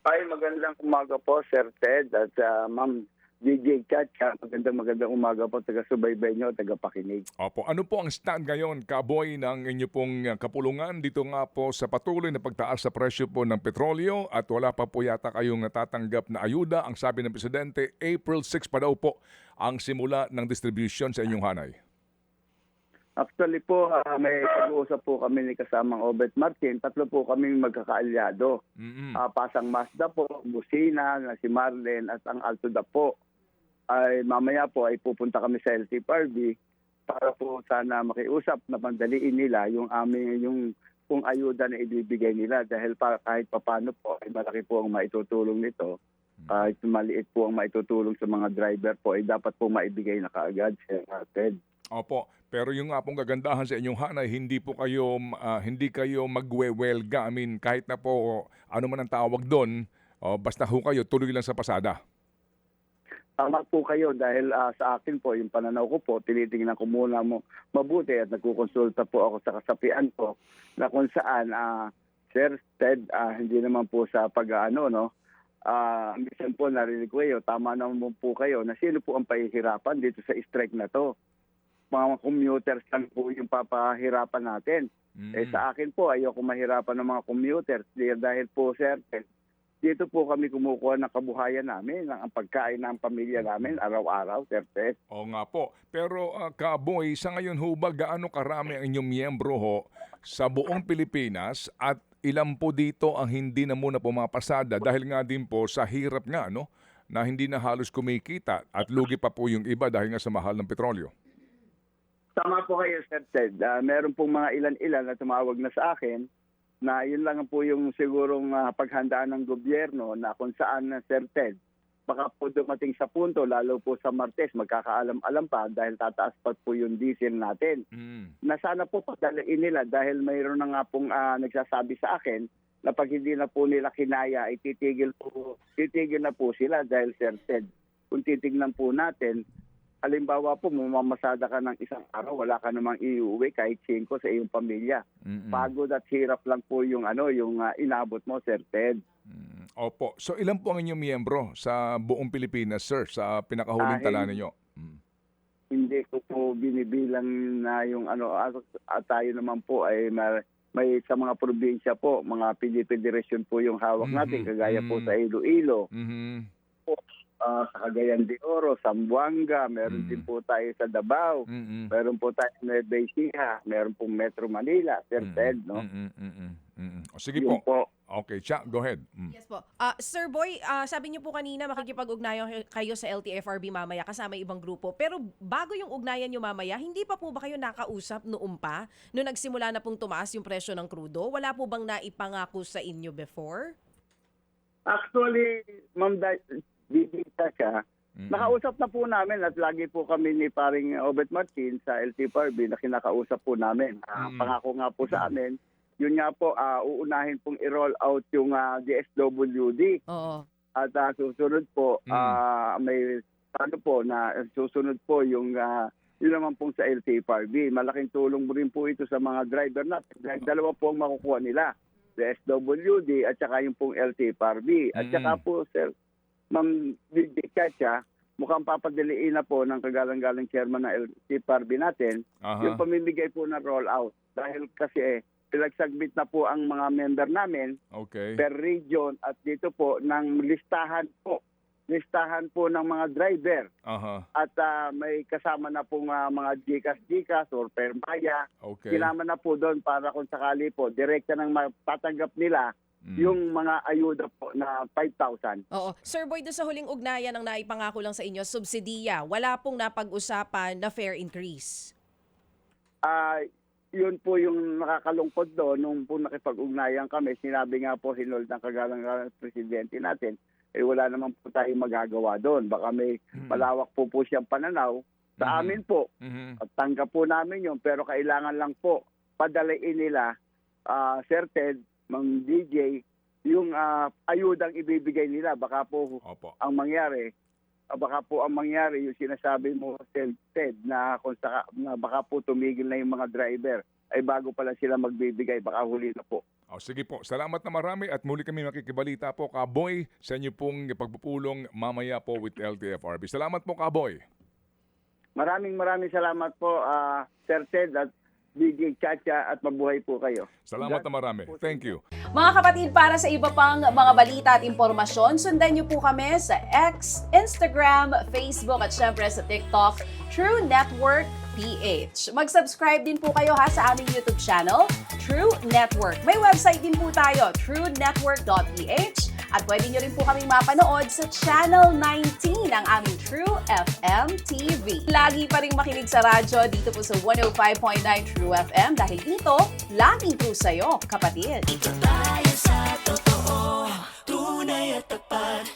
Ay, magandang umaga po, Sir Ted at Ma'am DJ Chacha. Magandang umaga po, taga-subaybay nyo, taga-pakinig. Opo, ano po ang stand ngayon, Kaboy, ng inyo pong kapulungan dito nga po sa patuloy na pagtaas sa presyo po ng petrolyo at wala pa po yata kayong natatanggap na ayuda. Ang sabi ng Presidente, April 6 pa daw po ang simula ng distribution sa inyong hanay. Actually po, may pag-uusap po kami ni kasamang Obet Martin. Tatlo po kaming magkakaalyado. Pasang Mazda po, Busina, na si Marlen at ang Altoda po. Ay mamaya po ay pupunta kami sa LTFRB para po sana makiusap na pandaliin nila yung aming kung ayuda na ibibigay nila dahil kahit papano po ay malaki po ang maitutulong nito. Kahit maliit po ang maitutulong sa mga driver po ay dapat po maibigay na kaagad, Sir Ted. Opo, pero yung nga pong kagandahan sa inyong hanay, hindi kayo magwewelga. I mean, kahit na po ano man ang tawag doon, basta ho kayo tuloy lang sa pasada. Tama po kayo dahil sa akin po, yung pananaw ko po, tinitingnan ko muna mabuti at nagkukonsulta po ako sa kasapian ko na kung saan, Sir Ted, hindi naman po sa minsan po narinig ko kayo, tama naman po kayo na sino po ang pahihirapan dito sa strike na to. Mga commuters lang po yung papahirapan natin. Sa akin po, ayoko mahirapan ng mga commuters dahil po, Sir Ted, dito po kami kumukuha ng kabuhayan namin, ang pagkain ng pamilya namin araw-araw, Sir Ted. Oo nga po. Pero Kaboy, sa ngayon ho ba gaano karami ang inyong miyembro ho sa buong Pilipinas at ilan po dito ang hindi na muna pumapasada dahil nga din po sa hirap nga no, na hindi na halos kumikita at lugi pa po yung iba dahil nga sa mahal ng petrolyo? Tama po kayo, Sir Ted. Meron pong mga ilan-ilan na tumawag na sa akin na yun lang po yung sigurong paghandaan ng gobyerno na kung saan, Sir Ted, baka po dumating sa punto, lalo po sa Martes, magkakaalam-alam pa dahil tataas pa po yung diesel natin. Na sana po padalain nila dahil mayroon na nga pong nagsasabi sa akin na pag hindi na po nila kinaya, ay titigil na po sila dahil, Sir Ted, kung titignan po natin, halimbawa po, mamamasada ka ng isang araw, wala ka namang iuwi kahit 5 sa iyong pamilya. Pagod at hirap lang po yung inabot mo, Sir Ted. Opo. So ilan po ang inyong miyembro sa buong Pilipinas, sir, sa pinakahuling tala ninyo? Hindi ko po binibilang na yung tayo naman po ay may sa mga probinsya po, mga federation po yung hawak natin, kagaya po sa Iloilo. Sa Cagayan de Oro, Zamboanga, meron din po tayo sa Davao, meron po tayo sa Nueva Ecija, meron po Metro Manila, Sir Ted, no? Sige po. Okay, Cha, go ahead. Yes po. Sir Boy, sabi niyo po kanina makikipag-ugnayan kayo sa LTFRB mamaya kasama ibang grupo. Pero bago yung ugnayan niyo mamaya, hindi pa po ba kayo nakausap noon pa? Noong nagsimula na pong tumaas yung presyo ng krudo? Wala po bang naipangako sa inyo before? Actually, Ma'am Bibita siya. Nakausap na po namin at lagi po kami ni paring Obet Martin sa LTFRB na kinakausap po namin. Pangako nga po sa amin, yun nga po, uunahin pong i-roll out yung DSWD. Oo. At susunod po, susunod po yung yun naman pong sa LTFRB. Malaking tulong rin po ito sa mga driver natin. Dalawa po ang makukuha nila. DSWD at saka yung pong LTFRB. At saka po, Sir Ma'am DJ Chacha, mukhang papadaliin na po ng kagalang-galang chairman ng LTFRB natin yung pamimigay po ng rollout. Dahil kasi pinagsubmit na po ang mga member namin per region at dito po ng listahan po ng mga driver. At may kasama na pong mga GCash or Permaya. Kinama na po doon para kung sakali po, direkta nang matatanggap nila yung mga ayuda po na 5,000. Oo. Sir Boy, doon sa huling ugnayan ang naipangako lang sa inyo, subsidiya. Wala pong napag-usapan na fare increase. Yun po yung nakakalungkot doon. Nung po nakipag-ugnayan kami, sinabi nga po hinold ng kagalang presidente natin, wala naman po tayong magagawa doon. Baka may malawak po siyang pananaw sa amin po. At tanggap po namin yun. Pero kailangan lang po padalain nila, Sir Ted, Mang DJ, yung ayudang ibibigay nila. Baka po ang mangyari yung sinasabi mo, Ted, na baka po tumigil na yung mga driver ay bago pala sila magbibigay, baka huli na po. O, sige po, salamat na marami at muli kami makikibalita po, Kaboy, sa inyo pong pagpupulong mamaya po with LTFRB. Salamat po, Kaboy. Maraming salamat po, Sir Ted at DJ Chacha, at mabuhay po kayo. Salamat na marami. Thank you. Mga kapatid, para sa iba pang mga balita at impormasyon, sundan niyo po kami sa X, Instagram, Facebook at syempre sa TikTok, True Network PH. Mag-subscribe din po kayo ha sa aming YouTube channel, True Network. May website din po tayo, truenetwork.ph, at pwede nyo rin po kaming mapanood sa Channel 19 ang aming True FM TV. Lagi pa rin makinig sa radyo dito po sa 105.9 True FM dahil dito, laging true sa'yo, kapatid. Dito tayo sa totoo, tunay at tapat.